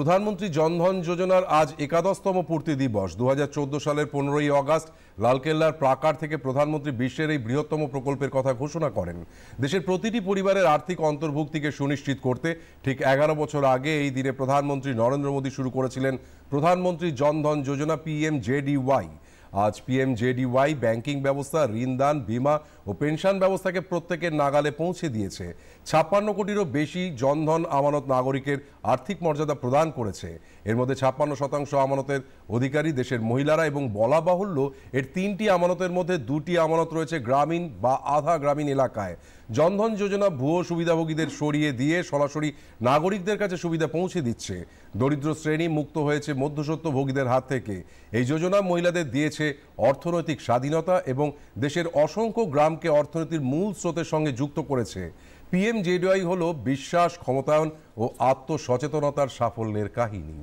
প্রধানমন্ত্রী জনধন যোজনার আজ একাদশতম পূর্তি দিবস। 2014 সালের 15ই আগস্ট লালকেল্লার প্রাকার থেকে প্রধানমন্ত্রী বিশ্বের এই বৃহত্তম প্রকল্পের কথা ঘোষণা করেন। দেশের প্রতিটি পরিবারের আর্থিক অন্তর্ভুক্তিকে সুনিশ্চিত করতে ঠিক 11 বছর আগে এই দিনে প্রধানমন্ত্রী নরেন্দ্র মোদী শুরু করেছিলেন প্রধানমন্ত্রী জনধন যোজনা PMJDY। আজ PMJDY ব্যাংকিং ব্যবস্থা, ঋণদান, বীমা ও পেনশন ব্যবস্থাকে প্রত্যেকের নাগালে পৌঁছে দিয়েছে। 56 কোটিরও বেশি জনধন আমানত নাগরিকের আর্থিক মর্যাদা প্রদান করেছে। এর মধ্যে 56% আমানতের অধিকারী দেশের মহিলারা এবং বলা বাহুল্য এর 3টি আমানতের মধ্যে 2টি আমানত রয়েছে গ্রামীণ বা আধা গ্রামীণ এলাকায়। জনধন যোজনা ভুয়ো সুবিধাভোগীদের সরিয়ে দিয়ে সরাসরি নাগরিকদের কাছে সুবিধা পৌঁছে দিচ্ছে। দরিদ্র শ্রেণী মুক্ত হয়েছে মধ্যস্বত্বভোগীদের হাত থেকে। এই যোজনা মহিলাদের দিয়েছে অর্থনৈতিক স্বাধীনতা এবং দেশের অসংখ্য গ্রামকে অর্থনীতির মূল স্রোতের সঙ্গে যুক্ত করেছে। PMJDY হলো বিশ্বাস, ক্ষমতায়ন ও আত্মসচেতনতার সাফল্যের কাহিনী।